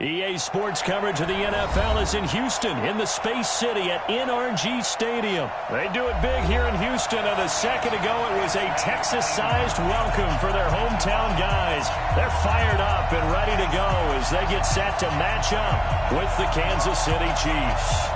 EA Sports coverage of the NFL is in Houston, in the Space City at NRG Stadium. They do it big here in Houston, and a second ago it was a Texas-sized welcome for their hometown guys. They're fired up and ready to go as they get set to match up with the Kansas City Chiefs.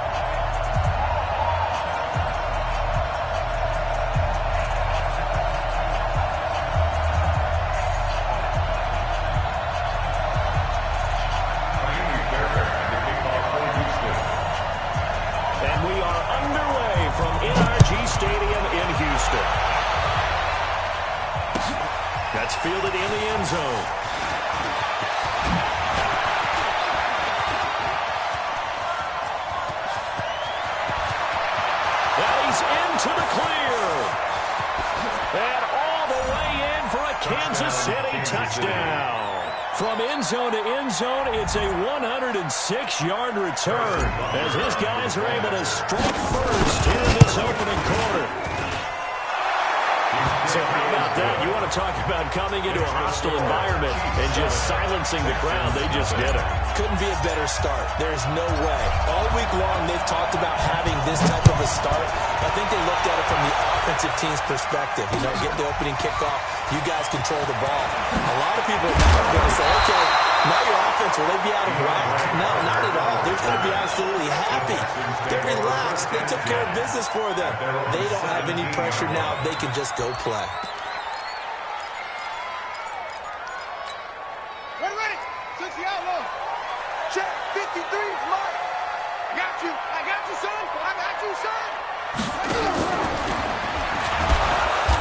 That's fielded in the end zone. Well, he's into the clear. And all the way in for a Kansas City touchdown. From end zone to end zone, it's a 106-yard return as his guys are able to strike first here in this opening quarter. So how about that? You want to talk about coming into a hostile environment and just silencing the crowd. They just did it. Couldn't be a better start. There's no way. All week long, they've talked about having this type of a start. I think they looked at it from the offensive team's perspective. You know, get the opening kickoff. You guys control the ball. A lot of people are now going to say, okay, now your offense, will they be out of whack? No, not at all. They're going to be absolutely happy. They're relaxed. They took care of business for them. They don't have any pressure now. They can just go play. Ready. 60 outlaw. Check. 53 is mine. I got you. I got you, son. I got you, son.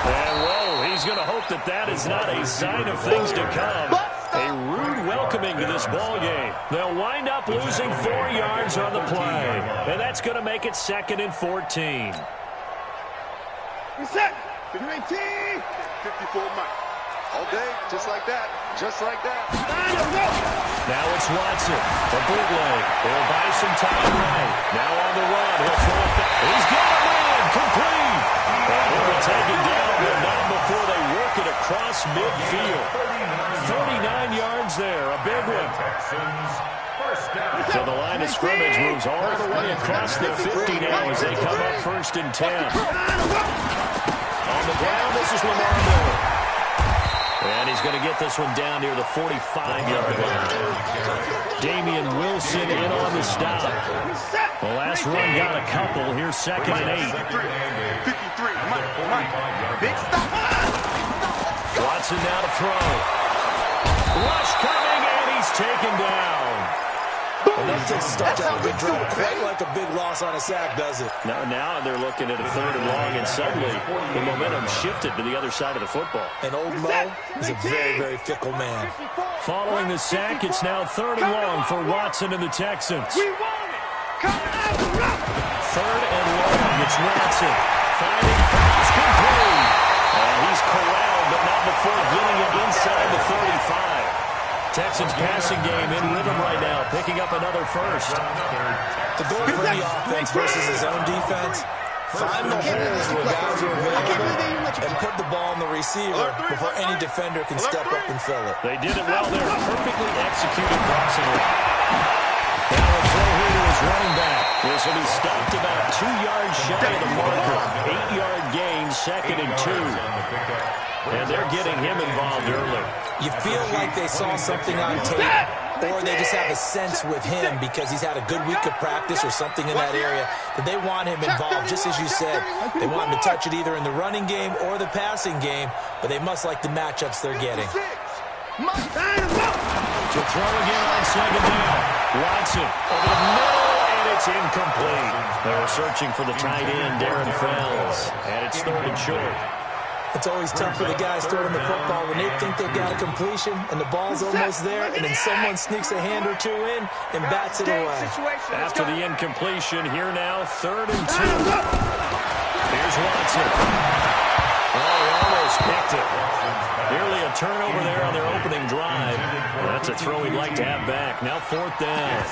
And, whoa, he's going to hope that that is not a sign of things to come. A rude welcoming to this ball game. They'll wind up losing 4 yards on the play. And that's going to make it 2nd and 14. Reset. 19. 54 Mike. All day, just like that. Just like that. Now it's Watson. A bootleg. They'll buy some time right. Now on the run. He'll throw it back. He's got a man. Complete. And he'll be taken down, but not before they work it across midfield. 39 yards there. A big one. So the line of scrimmage moves all the way across the 50 now as they come up 1st and 10. On the ground, this is Lamar Miller. And he's going to get this one down near the 45-yard line. Damian Wilson in on the stop. The last run got a couple. Here's 2nd and 8. 53. Mike. Big stop. Watson now to throw. Rush coming, and he's taken down. And that takes a start to have a good drive. Quite like a big loss on a sack, does it? Now they're looking at a 3rd and long, and suddenly the momentum shifted to the other side of the football. And old Mo is a very, very fickle man. Following the sack, it's now 3rd and long for Watson and the Texans. 3rd and long, it's Watson. Finding fast, complete. And he's corralled, but not before getting it inside the 35. Texans passing game in rhythm right now, picking up another first. The goal for the offense versus his own defense, find the holes where guys are available and put the ball on the receiver before any defender can step up and fill it. They did it well there, perfectly executed crossing route. Now a throw here to his running back. This will be stopped about 2 yards shy of the marker. 8-yard gain, 2nd and 2. And they're getting him involved early. You feel like they saw something on tape, or they just have a sense with him because he's had a good week of practice or something in that area that they want him involved, just as you said. They want him to touch it either in the running game or the passing game, but they must like the matchups they're getting. To throw again on 2nd down. Watson over the middle, and it's incomplete. They were searching for the tight end, Darren Fells, and it's 3rd and short. It's always tough for the guys throwing the football when they think they've got a completion and the ball's almost there, and then someone sneaks a hand or two in and bats it away. After the incompletion, here now, 3rd and 2. Here's Watson. Oh, almost picked it. Nearly a turnover there on their opening drive. That's a throw he'd like to have back. Now 4th down.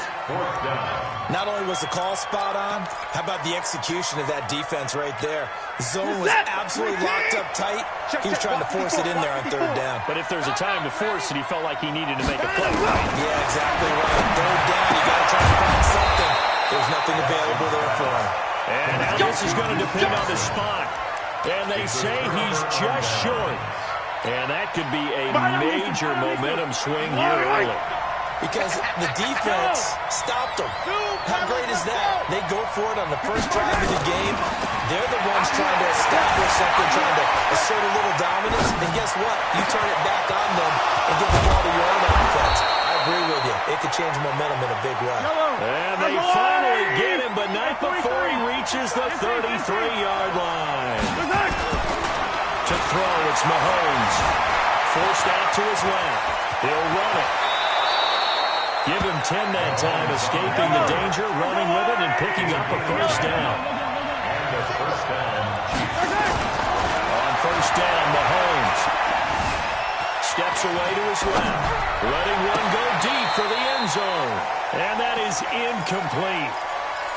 Not only was the call spot on, how about the execution of that defense right there? Zone was absolutely locked up tight. He was trying to force it in there on 3rd down. But if there's a time to force it, he felt like he needed to make a play, right? Yeah, exactly right. And now this is going to depend on the spot. And they say he's just short. And that could be a major momentum swing here early. Because the defense stopped them. How great is that? They go for it on the first drive of the game. They're the ones trying to establish something, trying to assert a little dominance. And guess what? You turn it back on them and give the ball to your own offense. I agree with you. It could change momentum in a big way. And they finally get him, but not before he reaches the 33-yard line. To throw, it's Mahomes. Forced out to his left. He'll run it. Give him 10 that time, escaping the danger, running with it, and picking up a first down. On first down, Mahomes steps away to his left, letting one go deep for the end zone. And that is incomplete.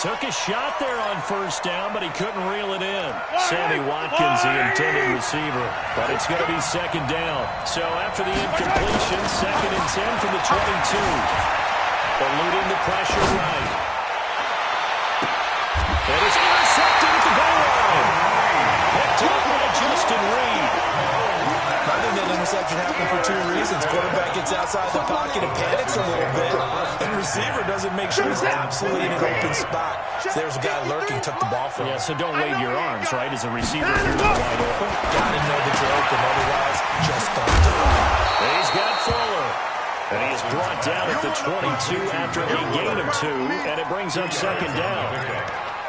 Took a shot there on first down, but he couldn't reel it in. Sammy Watkins, the intended receiver, but it's going to be second down. So after the incompletion, 2nd and 10 from the 22. Eluding the pressure right. And it's intercepted at the goal line. Picked up by Justin Reed. I think that interception happened for 2 reasons. Quarterback gets outside the pocket and panics a little bit. And receiver doesn't make sure he's absolutely in an open spot. So there's a guy lurking, took the ball from him. Yeah, so don't wave your arms, right, as a receiver if you're wide open. Gotta know that you're open, otherwise just don't do it. He's got Fuller. And he is brought down at the 22 after a gain of 2, and it brings up second down.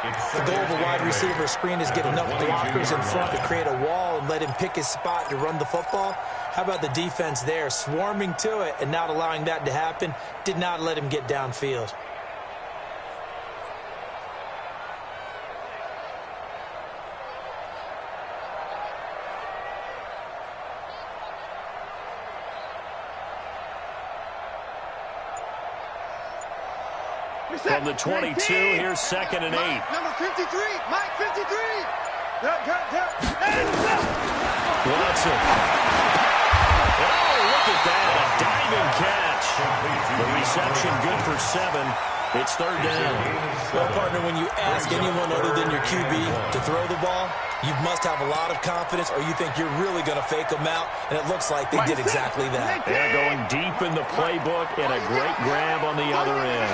The goal of a wide receiver screen is get enough blockers in front to create a wall and let him pick his spot to run the football. How about the defense there, swarming to it and not allowing that to happen? Did not let him get downfield. From the 22, here's 2nd and 8. Number 53, Mike 53. Watson. Oh, look at that, a diving catch. The reception good for 7. It's 3rd down. Well, partner, when you ask anyone other than your QB to throw the ball, you must have a lot of confidence or you think you're really going to fake them out, and it looks like they did exactly that. They're going deep in the playbook and a great grab on the other end.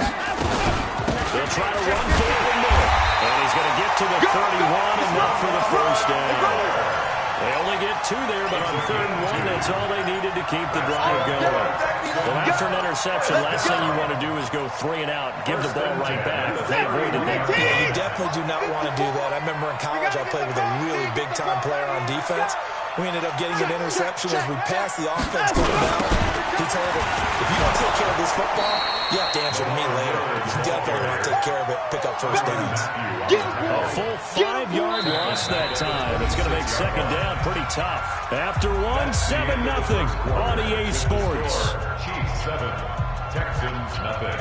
They'll try to run forward more, and he's going to get to the 31, enough for the first down. They only get 2 there, but on 3rd and 1, that's all they needed to keep the drive going. Well, after an interception, last thing you want to do is go 3 and out, give the ball right back. They avoided that. Yeah, you definitely do not want to do that. I remember in college I played with a really big-time player on defense. We ended up getting an interception as we passed the offense going down. He told him, if you don't take care of this football, you have to answer to me later. You definitely want to take care of it, pick up first downs. A full 5-yard loss that time. It's going to make second down pretty tough. After 1, 7-0 on EA Sports. Chiefs 7, Texans nothing.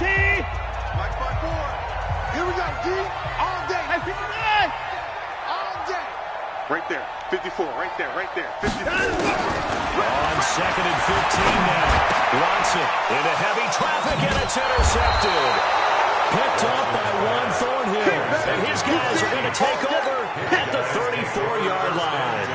Mike 5-4. Here we go. D all day. Hey, 59. All day. Right there. 54. Right there. 54. On 2nd and 15 now. Watson into heavy traffic, and it's intercepted. Picked up by Juan Thornhill. And his guys are going to take over at the 34-yard line.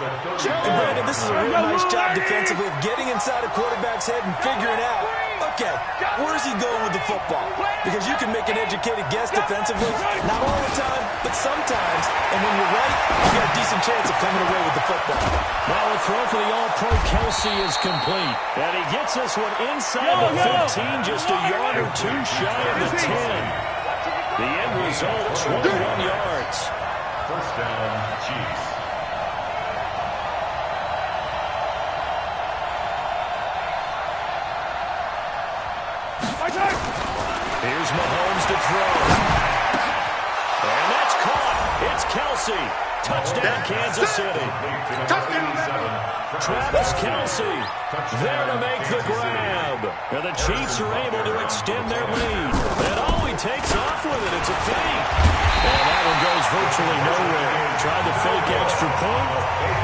And Brandon, this is a real nice job defensively of getting inside a quarterback's head and figuring out, okay, where's he going with the football? Because you can make an educated guess defensively, not all the time, but sometimes. And when you're right, you got a decent chance of coming away with the football. Now the throw for the All-Pro Kelsey is complete. And he gets this one inside the 15, just a yard or 2 shy of the 10. The end result, 21 yards. First down, Chiefs. Here's Mahomes to throw. And that's caught. It's Kelsey. Touchdown, Kansas City. Travis Kelsey there to make the grab. And the Chiefs are able to extend their lead. And he takes off with it. It's a fake. And that one goes virtually nowhere. Tries fake extra point,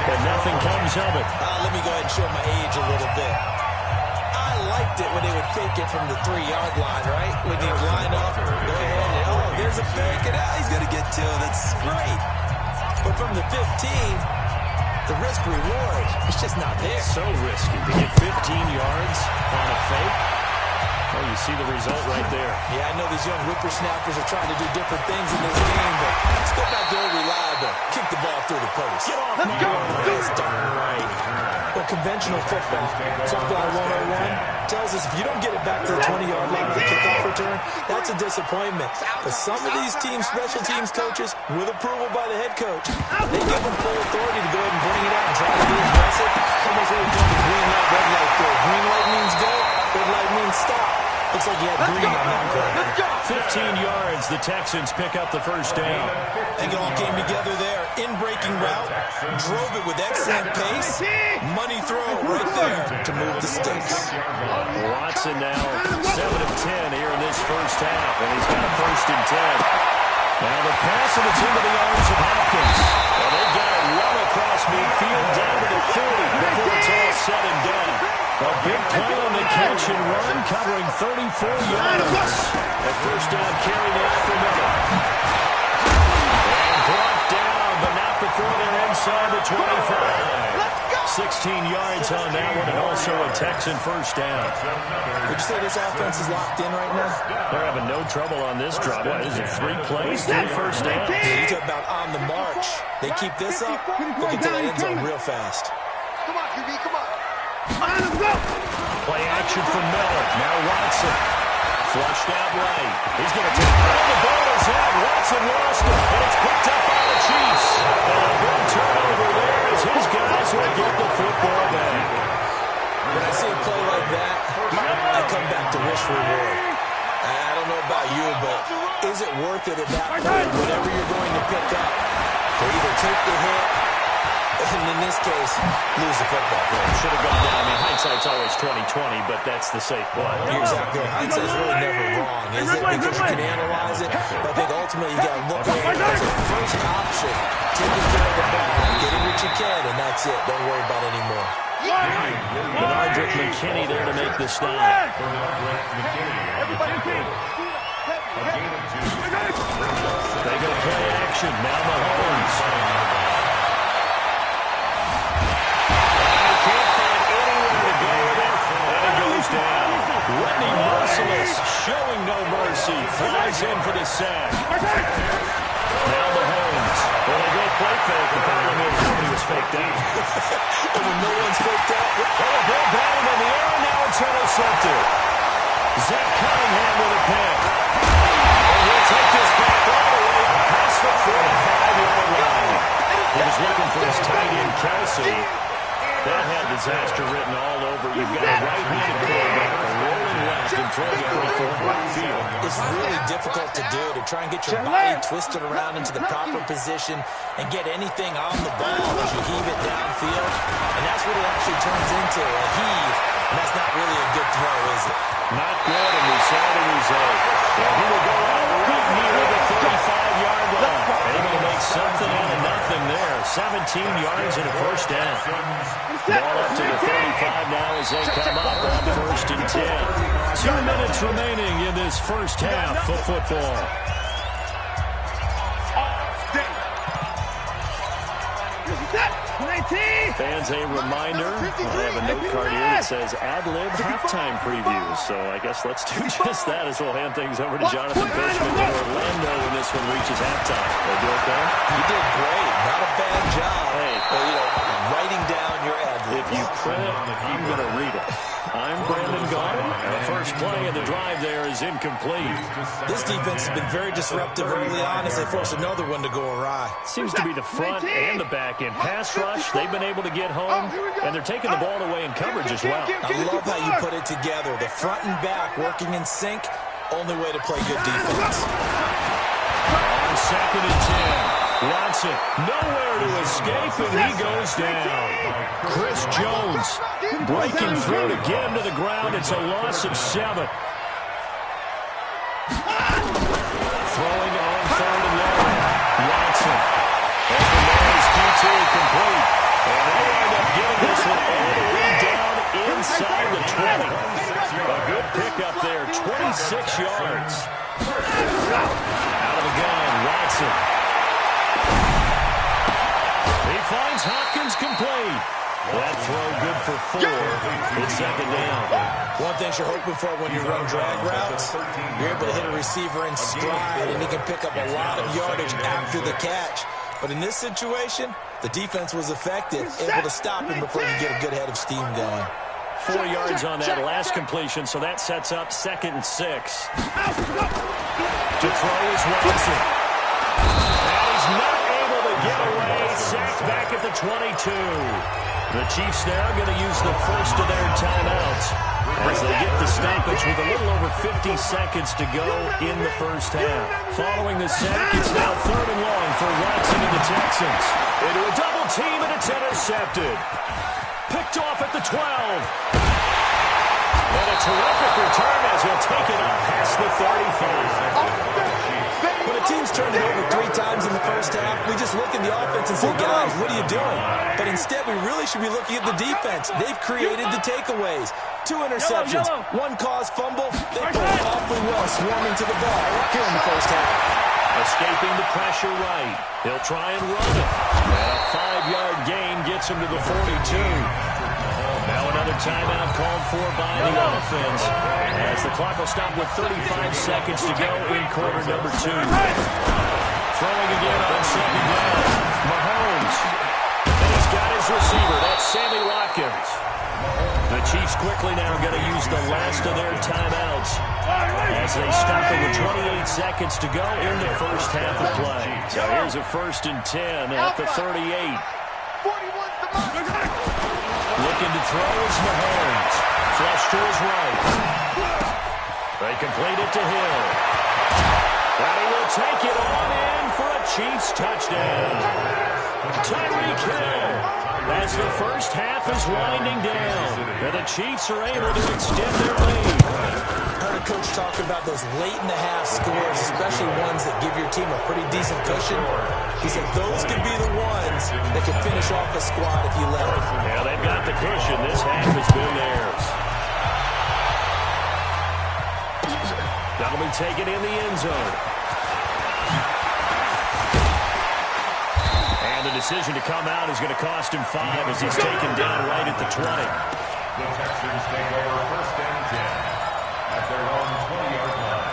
but nothing comes of it. Let me go ahead and show my age a little bit. I liked it when they would fake it from the 3-yard line, right? When they line up, go ahead and, oh, there's a fake, and he's going to get 2. That's great. But from the 15, the risk-reward, it's just not there. So risky to get 15 yards on a fake. Oh, you see the result right there. Yeah, I know these young whippersnappers are trying to do different things in this game, but let's go back to old reliable. Kick the ball through the post. Get off, Let's go. That's darn right. Well, conventional football, football 101, tells us if you don't get it back to the 20-yard line on the kickoff return, that's a disappointment. But some of these teams, special teams coaches, with approval by the head coach, they give them full authority to go ahead and bring it out and try to be aggressive. Almost like the green light, red light throw. Green light means go, red light means stop. Looks like you had green on that play. 15 yards, the Texans pick up the first down. I think it all came together there. In-breaking route, drove it with excellent pace. Money throw right there to move the sticks. Watson now 7 of 10 here in this first half, and he's got a 1st and 10. Now the pass, and it's into the arms of Hopkins. And they got it well across midfield down to the 30 before it's all said and done. A big play on the catch and run, covering 34 yards. A first down carry now for Miller. And brought down, but not before they're inside the 25. 16 yards on that one, and also a Texan first down. Would you say this offense is locked in right now? They're having no trouble on this drive. What is it, 3 plays, 3 first downs? Yeah, you talk about on the march. They keep this up, they'll get to the end zone real fast. Come on, QB, come on. Play action from Miller. Now Watson. Flushed out right. He's going to take all the ball is out. Watson lost it, and it's picked up by the Chiefs. And a big turnover there as his guys will get the football back. When I see a play like that, I come back to wish reward. I don't know about you, but is it worth it at that point, whatever you're going to pick up, to either take the hit, and in this case, lose the football. Should have gone down. I mean, hindsight's always 20/20, but that's the safe play. You're exactly right. Hindsight's really never wrong, is it? Because you can analyze it, but I think ultimately you got to look at it as a first option. Taking care of the ball, getting what you can, and that's it. Don't worry about it anymore. Bernardrick McKinney there to make the stop. They go play action. Now Mahomes. Can't find anywhere to go with it. And it goes down. Whitney merciless, showing no mercy. Flies in for the sack. Now Mahomes. Well, they go play fake. The problem is nobody was faked out. And when no one's faked out, Oh, a ball batted in the air. Now it's intercepted. Zach Cunningham with a pick. And he'll take this back all the way up past the 45-yard line. He was looking for his tight end, Kelsey. That had disaster written all over. You've got a right-handed quarterback rolling left and throwing it over the field. it's really difficult to do, to try and get your body twisted around into the proper position and get anything on the ball as you heave it downfield. And that's what it actually turns into, a heave. And that's not really a good throw, is it? Not good, and we saw the result. Well, he will go out right near the 35-yard line. Able to make something out of nothing there. 17 yards and a first down. Ball up to the 35 now as they come up on 1st and 10. 2 minutes remaining in this first half of football. Fans, a reminder, I have a note card here that says ad-lib halftime previews. So I guess let's do just that as we'll hand things over to Jonathan Fishman in Orlando when this one reaches halftime. They do okay? You did great. Not a bad job. Hey. Well, writing down your ad-lib. If you print it, I'm going to read it. I'm Brandon Gaudin, and the first play of the drive there is incomplete. This defense has been very disruptive early on as they force another one to go awry. Seems to be the front and the back end. Pass rush, they've been able to get home, and they're taking the ball away in coverage as well. I love how you put it together. The front and back working in sync, only way to play good defense. On 2nd and 10, Watson nowhere to escape, and he goes down. Chris Jones breaking through to get him to the ground. It's a loss of 7. Throwing on 3rd and long. Watson. And the man is inside the 20. A good pickup there, 26 yards. Out of the gun, Watson. He finds Hopkins complete. That throw good for 4. It's second down. One thing you're hoping for when you run drag routes, you're able to hit a receiver in stride, and he can pick up a lot of yardage after the catch. But in this situation, the defense was effective, able to stop him before he could get a good head of steam going. 4 yards on that last completion, so that sets up 2nd and 6. To throw is Watson. And he's not able to get away. Sacked back at the 22. The Chiefs now going to use the first of their timeouts as they get the stoppage with a little over 50 seconds to go in the first half. Following the sack, it's now 3rd and long for Watson and the Texans. Into a double team, and it's intercepted. Picked off at the 12. And a terrific return as he'll take it up past the 35. When a team's turned it over 3 times in the first half, we just look at the offense and say, guys, what are you doing? But instead, we really should be looking at the defense. They've created the takeaways. 2 interceptions, 1 caused fumble. They played awfully well swarming to the ball here in the first half. Escaping the pressure right. He'll try and run it. And a 5-yard gain gets him to the 42. Now another timeout called for by the offense as the clock will stop with 35 seconds to go in quarter number 2. Throwing again on 2nd down. Mahomes. And he's got his receiver. That's Sammy Watkins. The Chiefs quickly now going to use the last of their timeouts as they stop it with 28 seconds to go in the first half of play. So here's a 1st and 10 at the 38. Looking to throw is Mahomes. Flush to his right. They complete it to Hill. And he will take it on in for a Chiefs touchdown. Tyreek Hill. As the first half is winding down, and the Chiefs are able to extend their lead. I heard a coach talk about those late-in-the-half scores, especially ones that give your team a pretty decent cushion. He said those could be the ones that could finish off a squad if you let them. Yeah, they've got the cushion. This half has been theirs. That'll be taken in the end zone. The decision to come out is going to cost him 5 as he's taken down right at the 20. The Texans take over 1st and 10 at their own 20-yard line.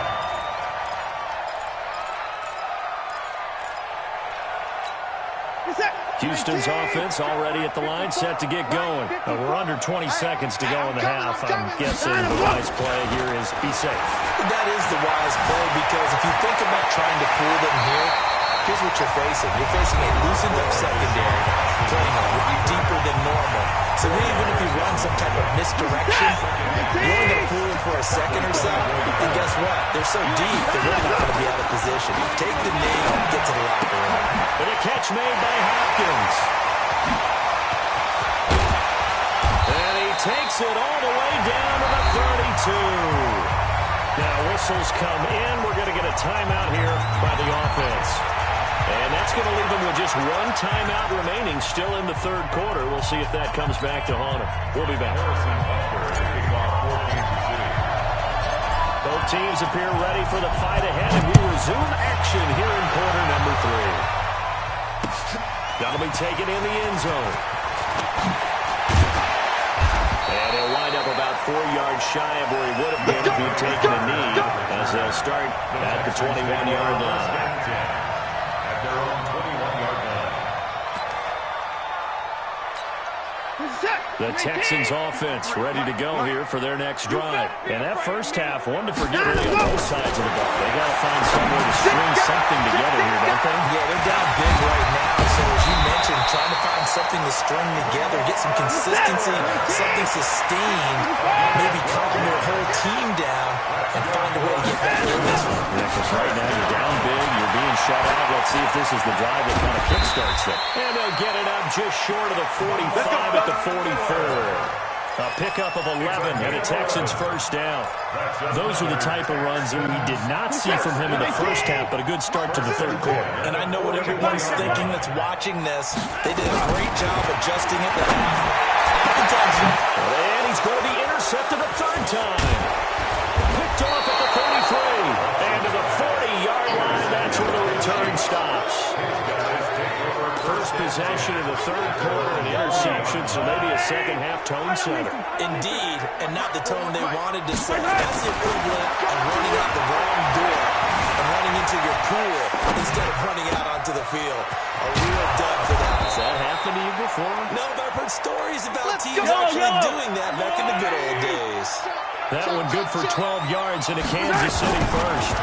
Houston's offense already at the line, set to get going. We're under 20 seconds to go in the half. I'm guessing the wise play here is be safe. That is the wise play because if you think about trying to fool them here, here's what you're facing. You're facing a loosened-up secondary, playing a little deeper than normal. So even if you run some type of misdirection, you only got to fool them for a second or so. And guess what? They're so deep, they're really not going to be out of position. Take the knee and get to the locker room. And a catch made by Hopkins. And he takes it all the way down to the 32. Now whistles come in. We're going to get a timeout here by the offense. And that's going to leave them with just 1 timeout remaining still in the 3rd quarter. We'll see if that comes back to haunt them. We'll be back. Both teams appear ready for the fight ahead, and we resume action here in quarter number 3. That'll be taken in the end zone. And he'll wind up about 4 yards shy of where he would have been if he'd taken a knee as they'll start at the 21-yard line. Their own 21-yard line. The Texans offense ready to go here for their next drive. And that first half, one to forget really on both sides of the ball. They got to find somewhere to string something together here, don't they? Yeah, they're down big right now. So as you mentioned, trying to find something to string together, get some consistency, something sustained, maybe calm your whole team down and find a way to get back in this one. Yeah, because right now you're down big, you're being shut out. Let's see if this is the drive that kind of kickstarts them. And they'll get it up just short of the 45 at the 44. A pickup of 11 and a Texans first down. Those are the type of runs that we did not see from him in the first half, but a good start to the 3rd quarter. And I know what everyone's thinking that's watching this. They did a great job adjusting at the half. Oftentimes, and he's going to be intercepted a third time. Picked off at the 33. And to the 40-yard line, that's where the return stops. First possession in the third quarter, an interception, so maybe a second-half tone setter. Indeed, and not the tone they wanted to set. That's the equivalent of running out the wrong door and running into your pool instead of running out onto the field. A real dub for that. Has that happened to you before? No, but I've heard stories about teams actually doing that back in the good old days. That one good for 12 yards into Kansas City first.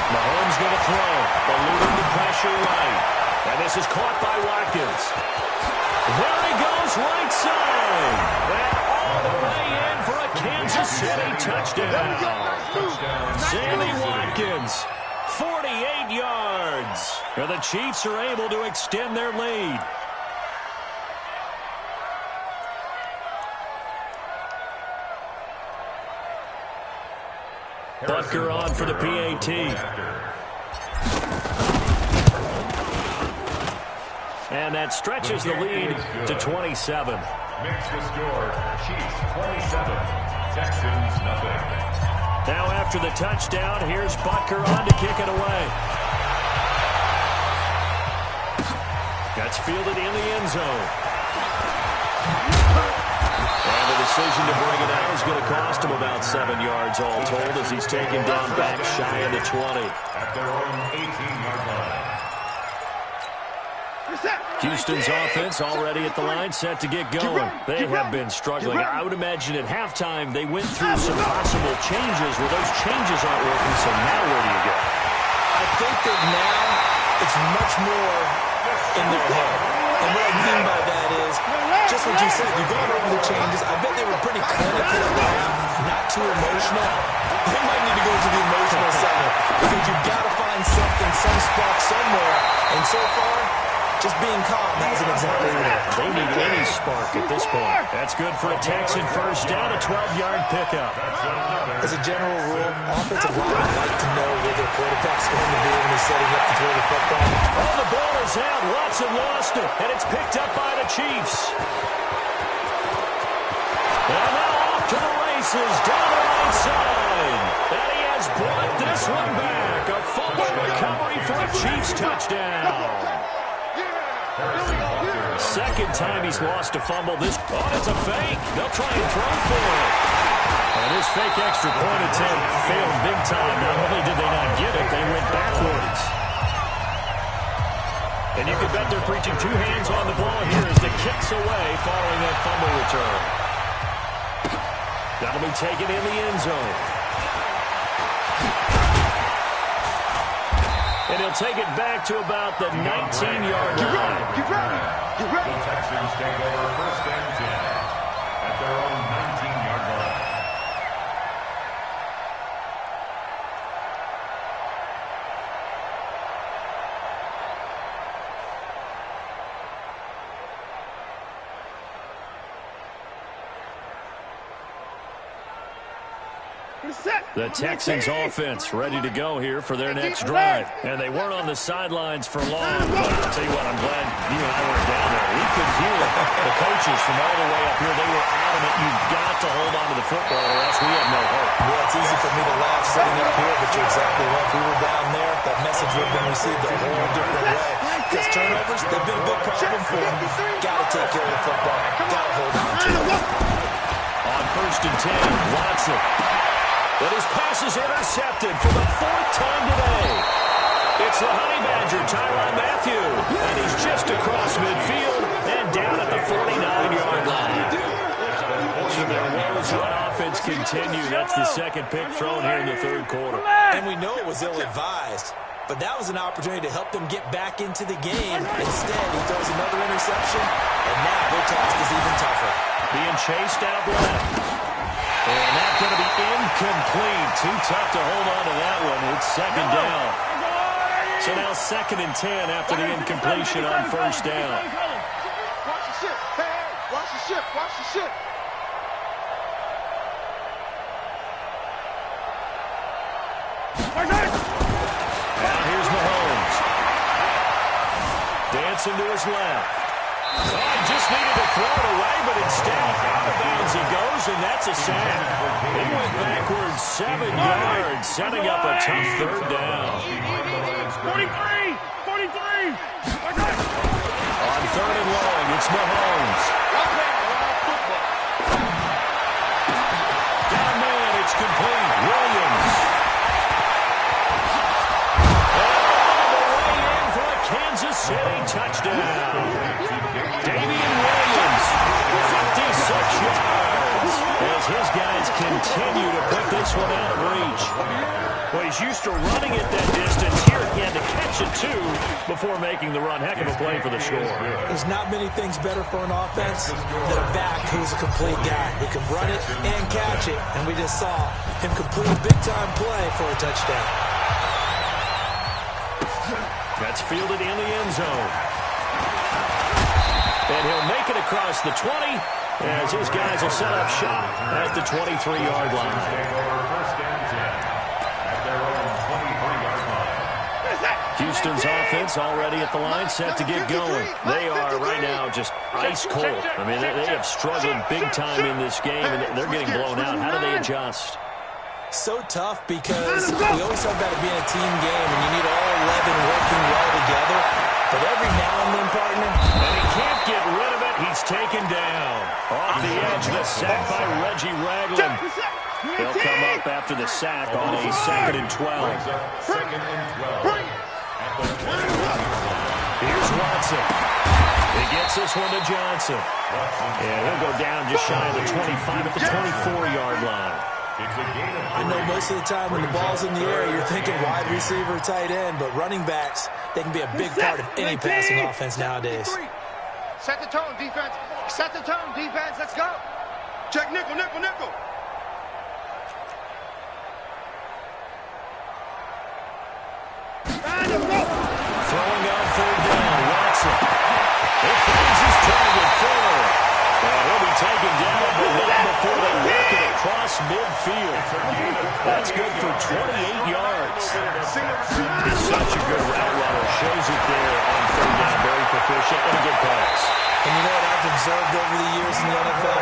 Mahomes going to throw. Eluding the pressure right. And this is caught by Watkins. There he goes, right side. And all the way in for a Kansas City touchdown. Sammy Watkins, 48 yards. And the Chiefs are able to extend their lead. Butker on for the PAT. And that stretches the lead to 27. Makes the score, Chiefs 27, Texans nothing. Now after the touchdown, here's Butker on to kick it away. That's fielded in the end zone. And the decision to bring it out is going to cost him about 7 yards all told as he's taken down back shy of the 20. At their own 18-yard line. Houston's offense already at the line, set to get going. They have been struggling. I would imagine at halftime they went through some possible changes where those changes aren't working, so now where do you go? I think that now it's much more in their head. And what I mean by that is, just what you said, you've gone over the changes. I bet they were pretty clinical at the half, not too emotional. They might need to go to the emotional side because you've got to find something, some spark somewhere. And so far, just being calm hasn't exactly worked. They need any spark at this point. That's good for a Texan first down, a 12-yard pickup. As a general rule, offensive linemen like to know where their quarterback's going to be when he's setting up to throw the football. Oh, the ball is out. Watson lost it, and it's picked up by the Chiefs. And now off to the races, down the right side. And he has brought this one back. A fumble recovery for a Chiefs touchdown. Second time he's lost a fumble. Oh, it's a fake. They'll try and throw for it. And this fake extra point attempt failed big time. Not only did they not get it, they went backwards. And you can bet they're preaching two hands on the ball here as the kick's away following that fumble return. That'll be taken in the end zone. And he'll take it back to about the 19-yard line. Get ready. Get ready. The Texans take over first and 10 at their own 19-yard line. The Texans offense ready to go here for their next drive. And they weren't on the sidelines for long. But I'll tell you what, I'm glad you and I weren't down there. We could hear the coaches from all the way up here. They were adamant, you've got to hold on to the football or else we have no hope. Yeah, it's easy for me to laugh sitting up here, but you're exactly right. If we were down there, that message would have been received a whole different way. Because turnovers, they've been a big problem for them. Got to take care of the football. Got to hold on to it. On first and 10, Watson. But his pass is intercepted for the fourth time today. It's the Honey Badger, Tyrann Mathieu. And he's just across midfield and down at the 49-yard line. So their woes on offense continue. That's the second pick thrown here in the third quarter. And we know it was ill-advised. But that was an opportunity to help them get back into the game. Instead, he throws another interception. And now their task is even tougher. Being chased out left. And that's going to be incomplete. Too tough to hold on to that one. It's second down. So now second and 10 after the incompletion on first down. Watch the ship. Hey, watch the ship. Watch the ship. Now here's Mahomes. Dancing to his left. Oh, just needed to throw it away, but instead out of bounds it goes, and that's a sack. He went backwards 7 yards, setting up a tough third down. 43! 43! On third and long, it's Mahomes. Down man, it's complete. Williams. Kansas City touchdown. Damian Williams, 56 yards, as his guys continue to put this one out of reach. Well, he's used to running it that distance. Here he had to catch it, too, before making the run. Heck of a play for the score. There's not many things better for an offense than a back who's a complete guy who can run it and catch it. And we just saw him complete a big-time play for a touchdown. That's fielded in the end zone. And he'll make it across the 20 as his guys will set up shop at the 23-yard line. Houston's offense already at the line, set to get going. They are right now just ice cold. I mean, they have struggled big time in this game, and they're getting blown out. How do they adjust? So tough because we always talk about it being a team game, and you need all 11 working well together. But every now and then, partner, and he can't get rid of it. He's taken down. Off the edge, the sack by Reggie Ragland. He'll come up after the sack on a 2nd and 12. Here's Watson. He gets this one to Johnson. And he'll go down just shy of the 25 at the 24-yard line. I know most of the time when the ball's in the air, you're thinking wide receiver, tight end, but running backs, they can be a big part of any passing offense nowadays. Set the tone, defense. Set the tone, defense. Let's go. Check nickel, nickel, nickel. Throwing on third down, Watson. He finds his target forward. And he'll be taken down, but not before they work it across midfield. That's good for 28 yards. He's such a good route runner. Shows it there on third down. Very proficient and a good pass. And you know what I've observed over the years in the NFL?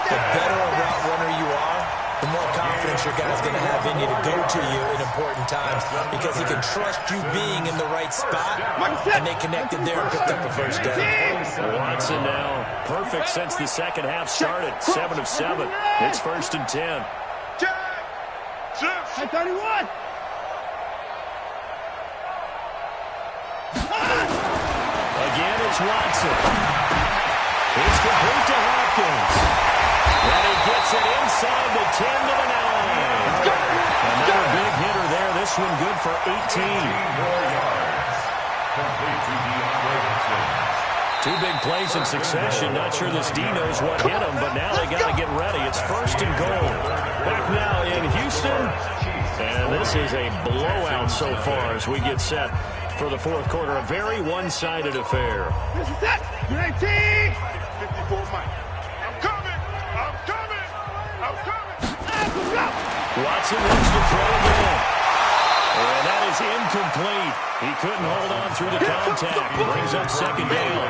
The better a route runner you are, the more confidence your guy's going to have in you to go to you in important times because he can trust you being in the right spot, and they connected there and picked up the first down. Watson now perfect since the second half started. 7 of 7. It's 1st and 10. Hey, 31. Again, it's Watson. It's complete to Hopkins. And he gets it inside the 10 to the 9. Another big hitter there. This one good for 18. 2 big plays in succession. Not sure this D knows what hit him, but now they got to get ready. It's 1st and goal. Back now in Houston. And this is a blowout so far as we get set for the 4th quarter. A very one-sided affair. This is it. 19. 54 Mike. I'm coming. I'm coming. I'm coming. Watson wants to throw again. And that is incomplete. He couldn't hold on through the contact. Brings up 2nd down.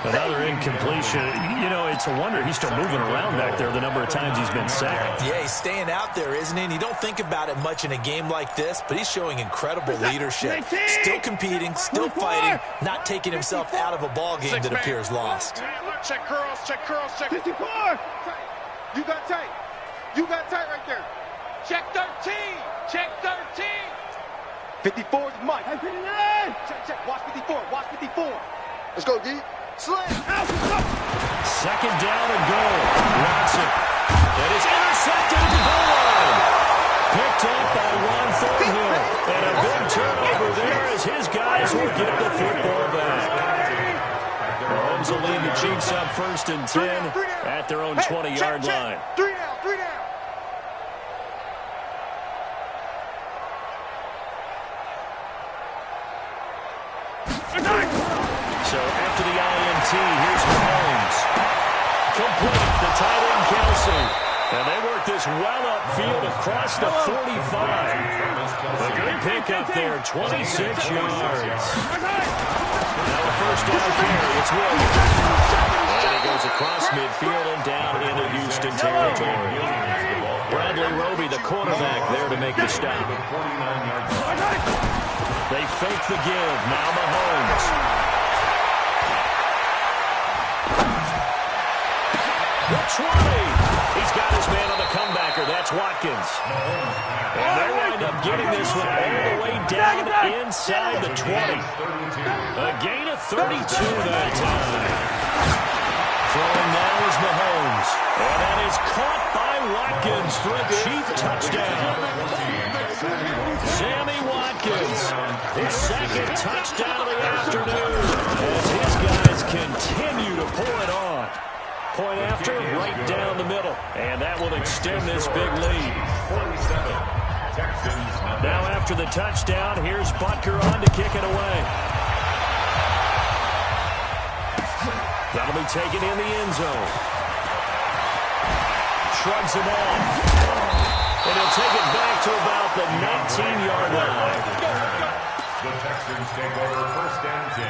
Another incompletion. You know, it's a wonder he's still moving around back there the number of times he's been sacked. Yeah, he's staying out there, isn't he? And you don't think about it much in a game like this, but he's showing incredible leadership. Still competing, still fighting, not taking himself out of a ball game that appears lost. Check curls, check curls, check 54. You got tight. You got tight right there. Check 13. Check 13. 54 is Mike. Hey, 59. Check, check. Watch 54. Watch 54. Let's go, D. Slam. 2nd down and goal. Watson. That is intercepted at the goal line. Picked up by Ron Thornhill. And a big turnover there as his guys will get the football back. Mahomes will lead the Chiefs up 1st and 10 at their own 20-yard line. 3 down, 3 down. So after the INT, here's Mahomes. Complete the tight end Kelsey. And they work this well upfield across the 45. A great pickup there, 26 yards. Now a first down carry, it's Williams. And he goes across midfield and down into Houston territory. Bradley Roby, the quarterback, there to make the stop. They fake the give, now Mahomes. The 20. He's got his man on the comebacker. That's Watkins. And they wind up getting this one all the way down inside the 20. A gain of 32 that time. Throwing now is Mahomes. And that is caught by Watkins for a cheap touchdown. Sammy Watkins, his second touchdown of the afternoon. As his guys continue to pull it on. Point after, right down the middle. And that will extend this big lead. Now after the touchdown, here's Butker on to kick it away. That'll be taken in the end zone. Shrugs it off. And he'll take it back to about the 19-yard line. The Texans take over first and 10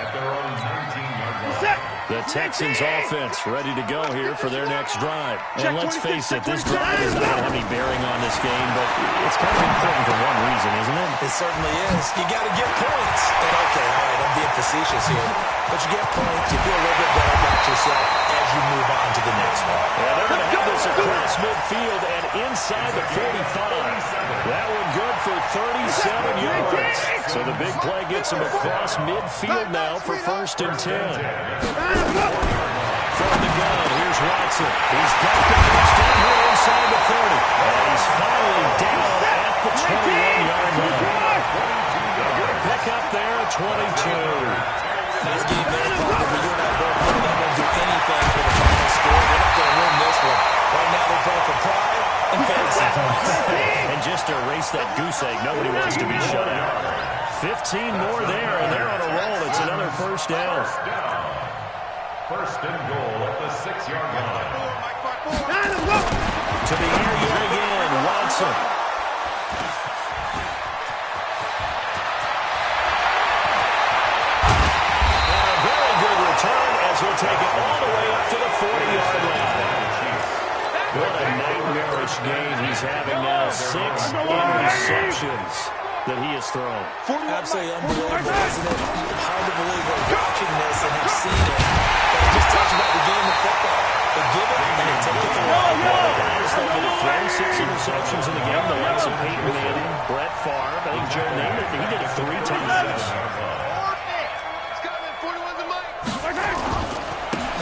at their own 19-yard line. The Texans offense ready to go here for their next drive. And let's face it, this drive is not going to have any bearing on this game, but it's kind of important for one reason, isn't it? It certainly is. You got to get points. And okay, all right, I'm being facetious here. But you get points, you feel a little bit better about yourself as you move on to the next one. Yeah, they're going to have this across midfield and inside the 45. That one good for 37 yards. So the big play gets him across midfield now for first and 10. From the gun, here's Watson. He's got the first down here inside the 30. And he's finally down at the 21-yard line. A good pick up there at 22. Nice game, man. Probably you and I both know they won't do anything for the final score. They're not going to win this one. Right now they're playing for pride and fantasy points. And just to erase that goose egg, nobody wants to be shut out. 15 more there, and they're on a roll. It's another first down. First and goal at the 6-yard line. To the air you begin, Watson. And a very good return as he'll take it all the way up to the 40-yard line. What a nightmarish game he's having now. 6 interceptions that he has thrown. Absolutely unbelievable, isn't it? Hard to believe we're watching this and have seen it. But it just talks about the game of football. They give it and they take it away. The guys that have thrown 6 interceptions in the game, the likes of Peyton Manning, Brett Favre, I think Joe Namath, he did it 3 times.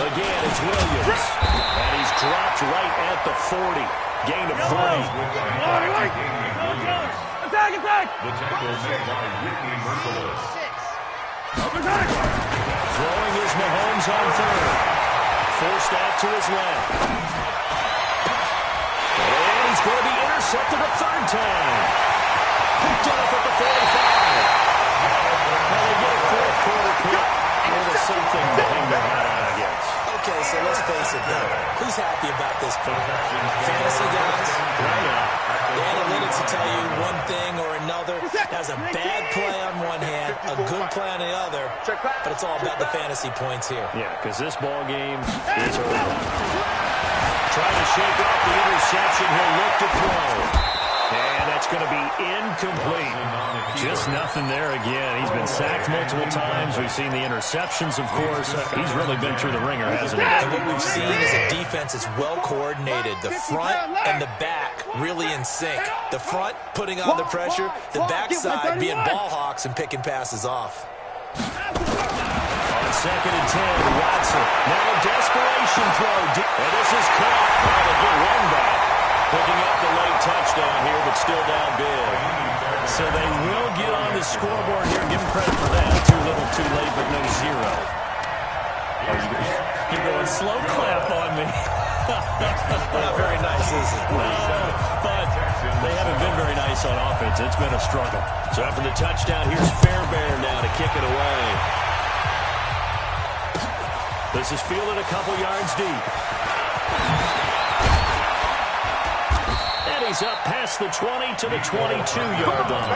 Again, it's Williams. And he's dropped right at the 40. Gain of 3. Attack! The tackle made by Whitney Merciless. Throwing is Mahomes on third. Forced out to his left. And he's going to be intercepted a third time. Picked off at the 45. Now they get a fourth quarter pick. There's something to hang their hat on, I guess. Okay, so let's face it now. Who's happy about this play? Fantasy guys? Right. The analytics will tell you one thing or another. That's a bad play on one hand, a good play on the other, but it's all about the fantasy points here. Yeah, because this ball game is over. Trying to shake off the interception. He'll look to throw. And that's going to be incomplete. Just nothing there again. He's been sacked multiple times. We've seen the interceptions, of course. He's really been through the ringer, hasn't he? And what we've seen is a defense that's well coordinated. The front and the back really in sync. The front putting on the pressure, the backside being ball hawks and picking passes off. On second and 10, Watson. Now a desperation throw. And this is caught. Well, they get one back. Picking up the late touchdown here, but still down big. So they will get on the scoreboard here. Give them credit for that. Too little, too late, but no 0. You're going slow clap on me. Not very nice, is it? No, but they haven't been very nice on offense. It's been a struggle. So after the touchdown, here's Fairbairn now to kick it away. This is fielded a couple yards deep. he's up past the 20 to the 22-yard line.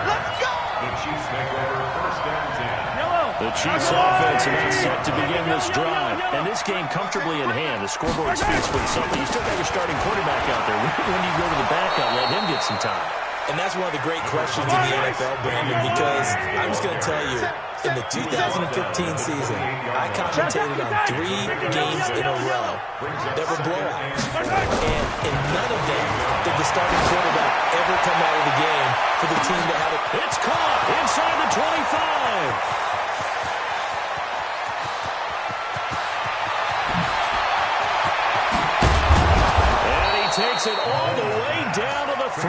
Let's go! The Chiefs make over first and 10. The Chiefs offense about set to begin this drive. And this game comfortably in hand. The scoreboard speaks for itself. You still got your starting quarterback out there. When you go to the backup, let him get some time. And that's one of the great questions in the NFL, Brandon, because I'm just going to tell you, in the 2015 season, I commentated on 3 games in a row that were blowouts. And in none of them did the starting quarterback ever come out of the game for the team to have it. It's caught inside the 25. Takes it all the way down to the 3.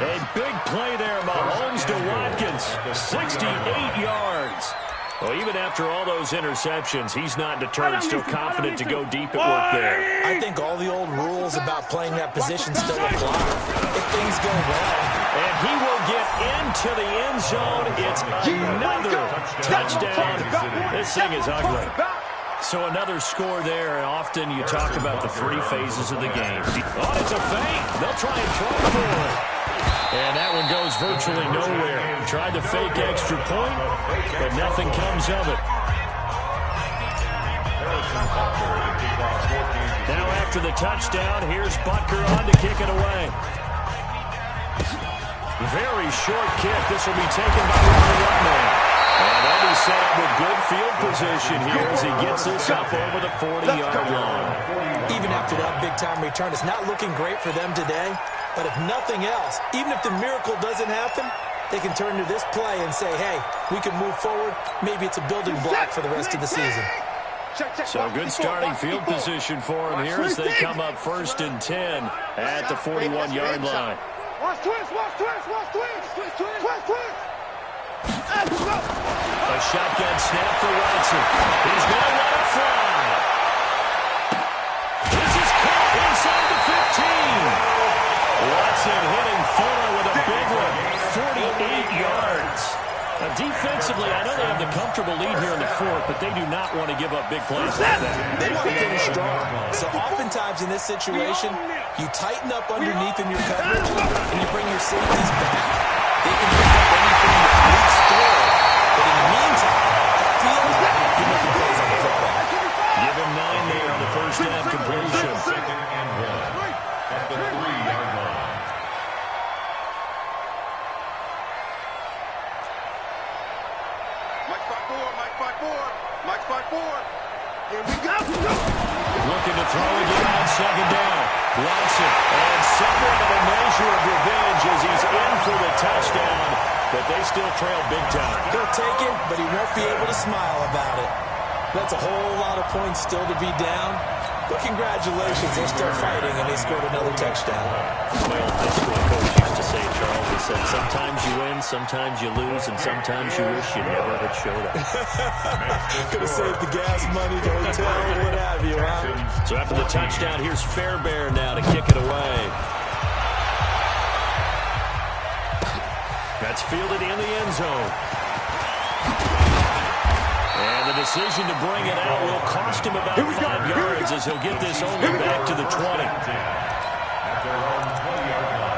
A big play there, Mahomes to Watkins, 68 yards. Well, even after all those interceptions, he's not deterred, still confident to go deep at work there. I think all the old rules about playing that position still apply. If things go wrong. And he will get into the end zone. It's another touchdown. This thing is ugly. So another score there, and often you talk about the 3 phases of the game. Oh, it's a feint. They'll try and throw for it. And that one goes virtually nowhere. Tried to fake extra point, but nothing comes of it. Now after the touchdown, here's Butker on to kick it away. Very short kick. This will be taken by Ronald Whitman. And they'll be set up with good field position here as he gets this up over the 40-yard line. Even after that big-time return, it's not looking great for them today. But if nothing else, even if the miracle doesn't happen, they can turn to this play and say, hey, we can move forward. Maybe it's a building block for the rest of the season. So good starting field position for them here as they come up 1st and 10 at the 41-yard line. Watch twist, watch twist, watch twist, twist, twist. A shotgun snap for Watson. He's going to let it fly. This is caught inside the 15. Watson hitting Fuller with a big one. 48 yards. Now, defensively, I know they have the comfortable lead here in the 4th, but they do not want to give up big plays like that. They want to finish strong. So oftentimes in this situation, you tighten up underneath in your coverage, and you bring your safeties back. They can pick up anything that leaks through. But in the meantime, feel like you're making plays on the football. Give him 9 there on the first down completion. 2nd and 1 at the 3-yard line. Mike 5-4, Mike 5-4. Here we go. Looking to throw again on 2nd down. Watson, and somewhat of a measure of revenge as he's in for the touchdown, but they still trail big time. He'll take it, but he won't be able to smile about it. That's a whole lot of points still to be down, but congratulations, they're still fighting, and they scored another touchdown. My old high school coach used to say, Charles, he said, sometimes you win, sometimes you lose, and sometimes you wish you never had showed up. Could have saved the gas money, the hotel, what have you, huh? So after the touchdown, here's Fairbairn now to kick it away. That's fielded in the end zone. And the decision to bring it out will cost him about 5 yards as he'll get this only back to the 20. At their own 20-yard line.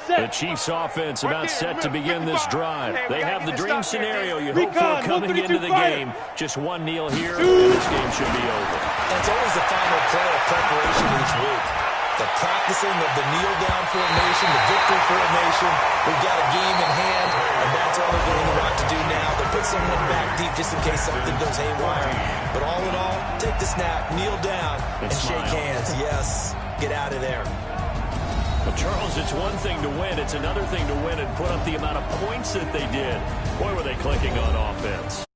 The Chiefs offense about set to begin this drive. They have the dream scenario you hope for coming into the game. Just one kneel here, and this game should be over. That's always the final play of preparation each week. The practicing of the kneel-down formation, the victory formation. We've got a game in hand, and that's all they're going to want to do now. They'll put someone back deep just in case something goes haywire. But all in all, take the snap, kneel down, and shake hands. Yes, get out of there. Well, Charles, it's one thing to win. It's another thing to win and put up the amount of points that they did. Boy, were they clicking on offense.